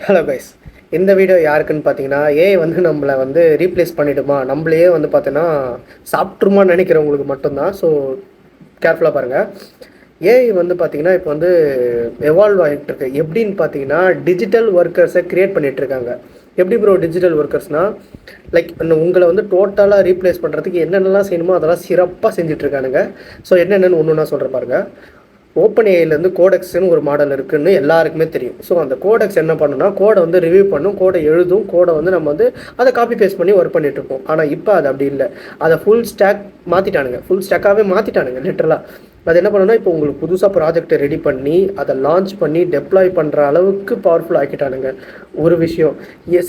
Hello guys. இந்த video யாருக்குன்னு பார்த்தீங்கன்னா, ஏஐ வந்து நம்மளை வந்து ரீப்ளேஸ் பண்ணிடுமா, நம்மளையே வந்து பார்த்தீங்கன்னா சாப்பிட்ருமான்னு நினைக்கிறவங்களுக்கு மட்டும்தான். ஸோ கேர்ஃபுல்லாக பாருங்கள். ஏஐ வந்து பார்த்தீங்கன்னா இப்போ வந்து எவால்வ் ஆகிட்டு இருக்கு. எப்படின்னு பார்த்தீங்கன்னா, டிஜிட்டல் ஒர்க்கர்ஸை க்ரியேட் பண்ணிகிட்ருக்காங்க. எப்படி ப்ரோ டிஜிட்டல் ஒர்க்கர்ஸ்னால், லைக் உங்களை வந்து டோட்டலாக ரீப்ளேஸ் பண்ணுறதுக்கு என்னென்னலாம் செய்யணுமோ அதெல்லாம் சிறப்பாக செஞ்சிட்ருக்கானுங்க. ஸோ என்னென்னு ஒன்று ஒன்றா சொல்கிற பாருங்க. ஓப்பன் ஏஐலேருந்து கோடெக்ஸ்னு ஒரு மாடல் இருக்குதுன்னு எல்லாருக்குமே தெரியும். ஸோ அந்த கோடெக்ஸ் என்ன பண்ணுன்னா, கோடை வந்து ரிவ்யூ பண்ணும், கோடை எழுதும், கோடை வந்து நம்ம வந்து அதை காப்பி பேஸ்ட் பண்ணி ஒர்க் பண்ணிகிட்ருப்போம். ஆனால் இப்போ அது அப்படி இல்லை. அதை ஃபுல் ஸ்டாக் மாற்றிட்டானுங்க, ஃபுல் ஸ்டாக்காகவே மாற்றிட்டானுங்க லிட்டரலாக. அது என்ன பண்ணுன்னா, இப்போ உங்களுக்கு புதுசாக ப்ராஜெக்டை ரெடி பண்ணி அதை லான்ச் பண்ணி டெப்ளாய் பண்ணுற அளவுக்கு பவர்ஃபுல் ஆக்கிட்டானுங்க. ஒரு விஷயம்,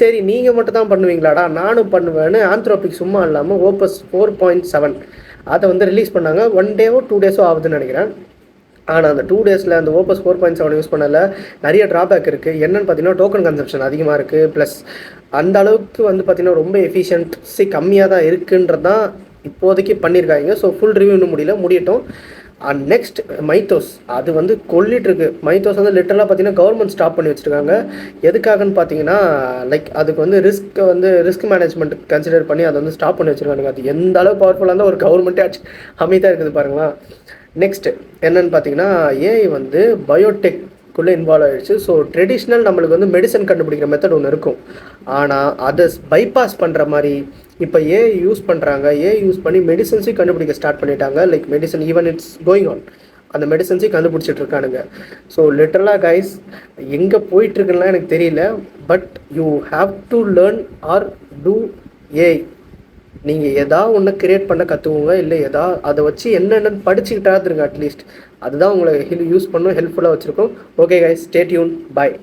சரி நீங்கள் மட்டும் தான் பண்ணுவீங்களாடா, நானும் பண்ணுவேன்னு ஆந்த்ரோபிக் சும்மா இல்லாமல் ஓப்பஸ் 4.7 அதை வந்து ரிலீஸ் பண்ணாங்க. 1 டேவோ 2 டேஸோ ஆகுதுன்னு நினைக்கிறேன். ஆனால் அந்த 2 டேஸில் அந்த ஓப்பஸ் 4.7 யூஸ் பண்ணல நிறைய ட்ராபேக் இருக்குது. என்னென்னு பார்த்தீங்கன்னா, டோக்கன் கன்சப்ஷன் அதிகமாக இருக்குது. ப்ளஸ் அந்த அளவுக்கு வந்து பார்த்திங்கன்னா ரொம்ப எஃபிஷியன்சி கம்மியாக தான் இருக்குன்றது தான் இப்போதைக்கு பண்ணியிருக்காங்க. ஸோ ஃபுல் ரிவ்யூ இன்னும் முடியட்டும். அண்ட் நெக்ஸ்ட் மைத்தோஸ், அது வந்து கொல்லிட்டுருக்கு. மைத்தோஸ் வந்து லிட்டரலாக பார்த்தீங்கன்னா கவர்மெண்ட் ஸ்டாப் பண்ணி வச்சுருக்காங்க. எதுக்காகன்னு பார்த்தீங்கன்னா, லைக் அதுக்கு வந்து ரிஸ்க் மேனேஜ்மெண்ட் கன்சிடர் பண்ணி அதை வந்து ஸ்டாப் பண்ணி வச்சுருக்காங்க. அது எந்த அளவு பவர்ஃபுல்லாக இருந்தால் ஒரு கவர்மெண்ட்டே அமைதியாக இருக்குது பாருங்களா. நெக்ஸ்ட் என்னென்னு பார்த்தீங்கன்னா, ஏஐ வந்து பயோடெக்குள்ளே இன்வால்வ் ஆகிடுச்சு. ஸோ ட்ரெடிஷ்னல் நம்மளுக்கு வந்து மெடிசன் கண்டுபிடிக்கிற மெத்தட் ஒன்று இருக்கும். ஆனால் அதை பைபாஸ் பண்ணுற மாதிரி இப்போ ஏஐ யூஸ் பண்ணுறாங்க. ஏஐ யூஸ் பண்ணி மெடிசன்ஸையும் கண்டுபிடிக்க ஸ்டார்ட் பண்ணிட்டாங்க. Like medicine even it's going on, அந்த மெடிசன்ஸையும் கண்டுபிடிச்சிட்டு இருக்கானுங்க. ஸோ லிட்டரலாக கைஸ், எங்கே போயிட்டுருக்குன்னா எனக்கு தெரியல. But you have to learn or do AI. நீங்கள் எதாவது ஒன்று க்ரியேட் பண்ண கற்றுக்குங்க. இல்லை அதை வச்சு என்னென்னு படிச்சுக்கிட்டா இருங்க அட்லீஸ்ட். அதுதான் உங்களை யூஸ் பண்ணணும், ஹெல்ப்ஃபுல்லாக வச்சுருக்கோம். ஓகே கைஸ், ஸ்டே டியூன், பாய்.